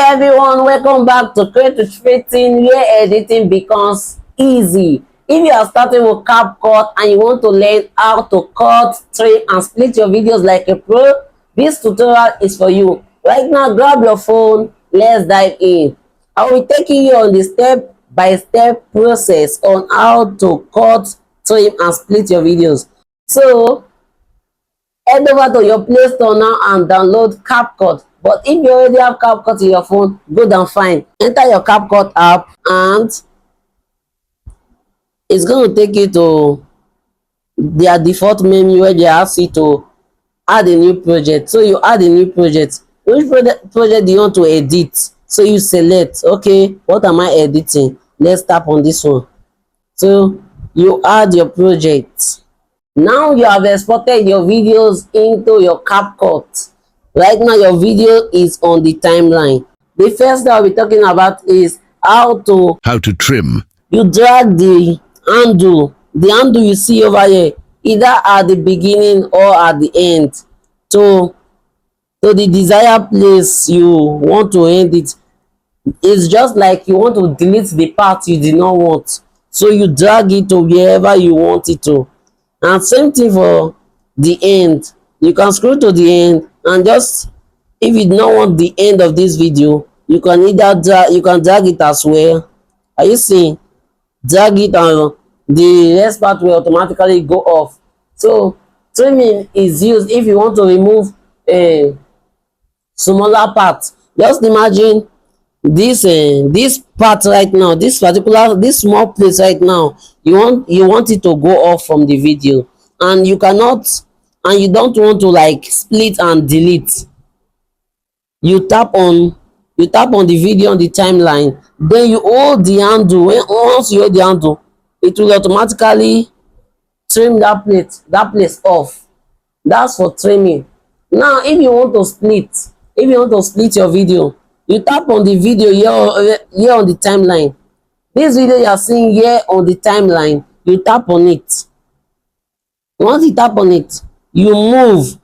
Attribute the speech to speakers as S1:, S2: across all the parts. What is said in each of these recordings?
S1: everyone, welcome back to Creative Fitting, where editing becomes easy. If you are starting with Capcut and you want to learn how to cut, trim and split your videos like a pro, this tutorial is for you. Right now, grab your phone, let's dive in. I will be taking you on the step-by-step process on how to cut, trim and split your videos. So head over to your Play Store now and download Capcut. But if you already have Capcut in your phone, good and fine. Enter your Capcut app and it's going to take you to their default menu where they ask you to add a new project. So you add a new project. Which project do you want to edit? So you select, okay, what am I editing? Let's tap on this one. So you add your project. Now you have exported your videos into your Capcut. Right now your video is on the timeline. The first that I'll be talking about is how to
S2: trim.
S1: You drag the handle you see over here, either at the beginning or at the end, to the desired place you want to end it. It's just like you want to delete the part you did not want, so you drag it to wherever you want it to. And same thing for the end. You can scroll to the end and just, if you don't want the end of this video, you can drag it as well. Are you seeing? Drag it and the rest part will automatically go off. So trimming is used if you want to remove a smaller part. Just imagine this part right now, this small place right now, you want it to go off from the video, and you cannot, and you don't want to like split and delete. You tap on the video on the timeline, then you hold the handle. Once you hold the handle, it will automatically trim that place off. That's for trimming. Now if you want to split your video, you tap on the video here on the timeline. This video you are seeing here on the timeline, you tap on it. Once you tap on it, you move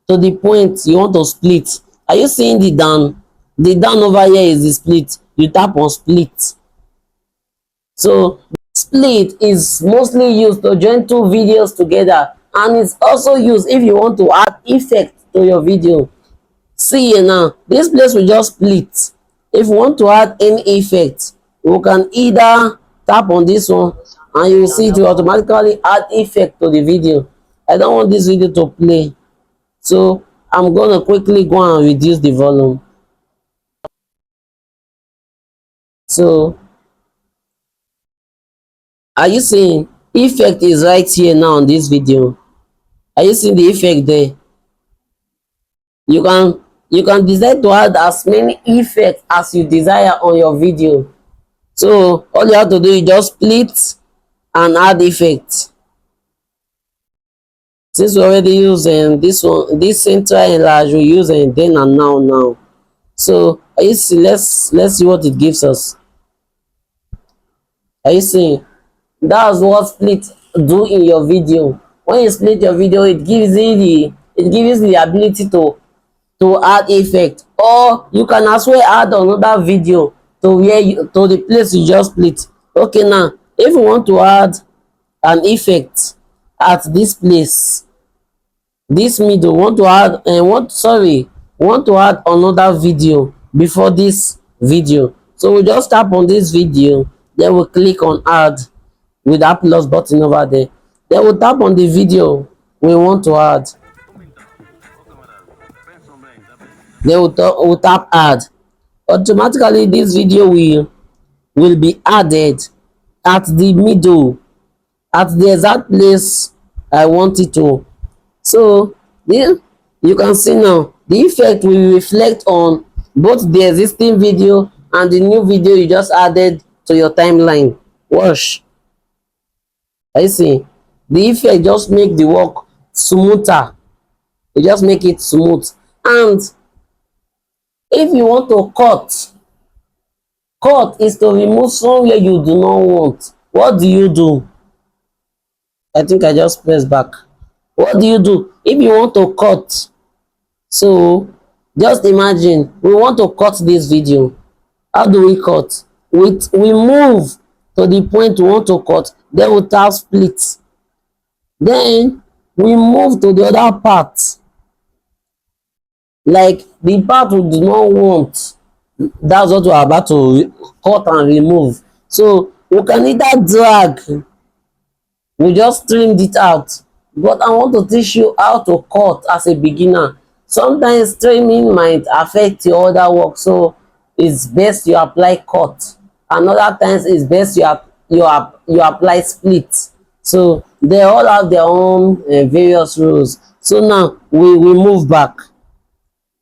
S1: to the point you want to split. Are you seeing the down? The down over here is the split. You tap on split. So split is mostly used to join two videos together, and it's also used if you want to add effect to your video. See here now, this place will just split. If you want to add any effect, you can either tap on this one and you will see it will automatically add effect to the video. I don't want this video to play, so I'm gonna quickly go and reduce the volume. So are you seeing effect is right here now on this video? Are you seeing the effect there? You can decide to add as many effects as you desire on your video. So all you have to do is just split and add effects. Since we already using this central enlarge, we use then and now. So are you see, let's see what it gives us. Are you seeing? That's what split do in your video. When you split your video, it gives you the ability to add effect, or you can as well add another video to the place you just split. Okay, now if you want to add an effect at this place, this middle, want to add another video before this video, so we just tap on this video, then we'll click on add with that plus button over there, then we'll tap on the video we want to add, then we'll tap add. Automatically this video will be added at the middle, at the exact place I want it to. So you can see now the effect will reflect on both the existing video and the new video you just added to your timeline. Watch. I see the effect just make the work smoother. You just make it smooth. And if you want to cut is to remove somewhere you do not want. What do you do? I think I just press back. What do you do if you want to cut? So Just imagine we want to cut this video. How do we cut? We move to the point we want to cut, then we tap split, then we move to the other part, like the part we do not want. That's what we are about to cut and remove. So we can either drag, we just trimmed it out, but I want to teach you how to cut as a beginner. Sometimes trimming might affect your other work, so it's best you apply cut, and other times it's best you apply split. So they all have their own various rules. So now we move back,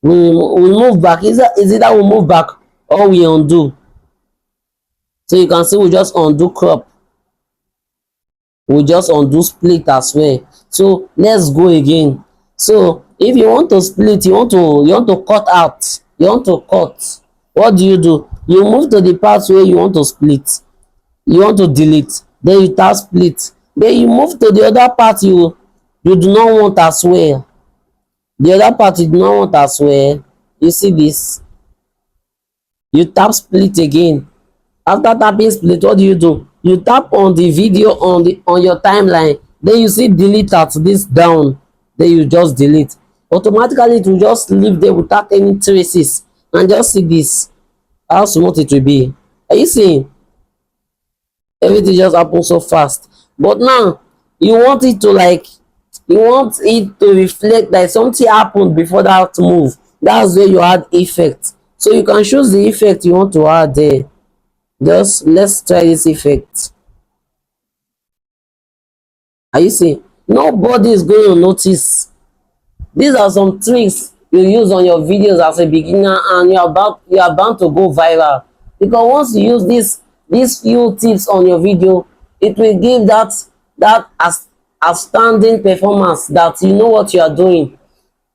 S1: we move back. Is it that we move back or we undo? So you can see we just undo crop, we just undo split as well. So let's go again. So if you want to split, you want to cut out, you want to cut, what do? You move to the part where you want to split, you want to delete, then you tap split, then you move to the other part you do not want as well, the other part you do not want as well. You see this, you tap split again. After tapping split, what do? You tap on the video on your timeline, then you see delete at this down, then you just delete. Automatically it will just leave there without any traces. And just see this, how smooth it will be. Are you seeing? Everything just happens so fast. But now you want it to, like, you want it to reflect that something happened before that move. That's where you add effect. So you can choose the effect you want to add there. Just let's try this effect. Are you seeing? Nobody is going to notice. These are some tricks you use on your videos as a beginner, and you are bound to go viral, because once you use these few tips on your video, it will give that outstanding performance, that you know what you are doing.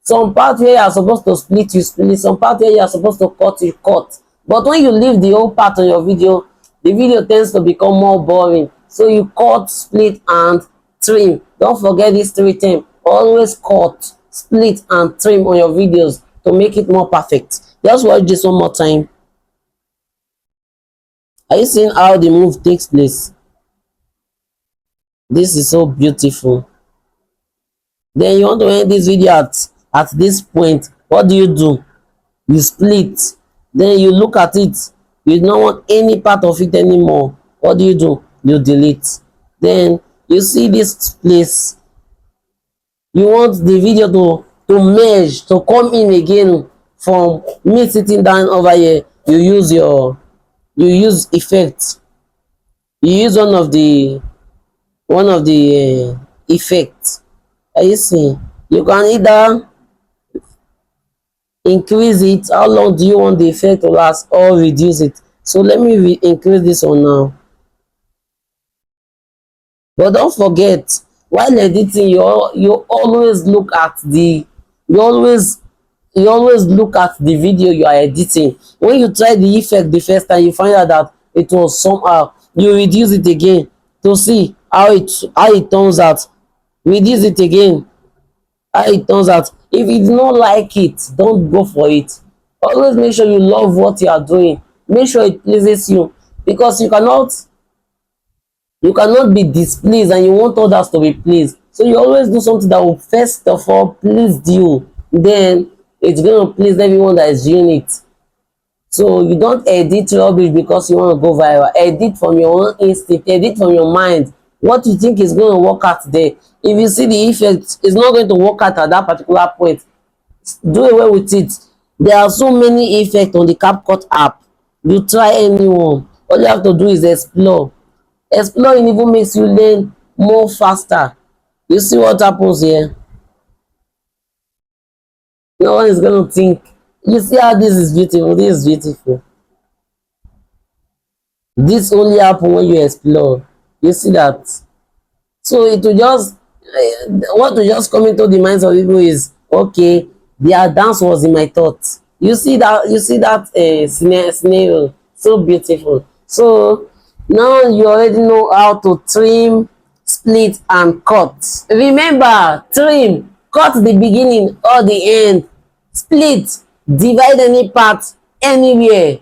S1: Some part where you are supposed to split, you split. Some part where you are supposed to cut, you cut. But when you leave the whole part on your video, the video tends to become more boring. So you cut, split, and trim. Don't forget this 3 term. Always cut, split, and trim on your videos to make it more perfect. Just watch this one more time. Are you seeing how the move takes place? This is so beautiful. Then you want to end this video at this point. What do? You split, then you look at it, you don't want any part of it anymore. What do? You delete. Then you see this place, you want the video to merge, to come in again. From me sitting down over here, you use effect, you use one of the effects. Are you seeing? You can either increase it, how long do you want the effect to last, or reduce it. So let me increase this one now. But don't forget, while editing, you always look at the you always look at the video you are editing. When you try the effect the first time, you find out that it was somehow, you reduce it again to see how it turns out. Reduce it again, how it turns out. If you do not like it, don't go for it. Always make sure you love what you are doing, make sure it pleases you, because you cannot be displeased and you want others to be pleased. So you always do something that will first of all please you, then it's going to please everyone that is doing it. So you don't edit rubbish because you want to go viral. Edit from your own instinct, edit from your mind, what you think is going to work out there. If you see the effect is not going to work out at that particular point, do away with it. There are so many effects on the Capcut app. You try anyone, all you have to do is explore. Exploring even makes you learn more faster. You see what happens here? No one is going to think. You see how this is beautiful? This is beautiful. This only happens when you explore. You see that? So it will just, what will just come into the minds of people is, okay, their dance was in my thoughts. You see that scenario, so beautiful. So now you already know how to trim, split, and cut. Remember, trim, cut the beginning or the end, split, divide any part anywhere,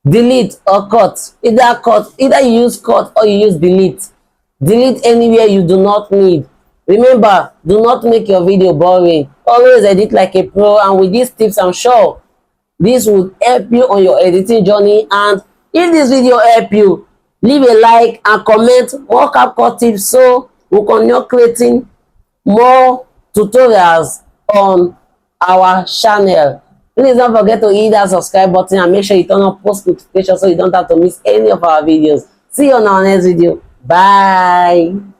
S1: delete or cut. Either you use cut or you use delete. Delete anywhere you do not need. Remember, do not make your video boring. Always edit like a pro, and with these tips I'm sure this will help you on your editing journey. And if this video help you, leave a like and comment more Capcut tips so we continue creating more tutorials on our channel. Please don't forget to hit that subscribe button and make sure you turn on post notifications so you don't have to miss any of our videos. See you on our next video. Bye.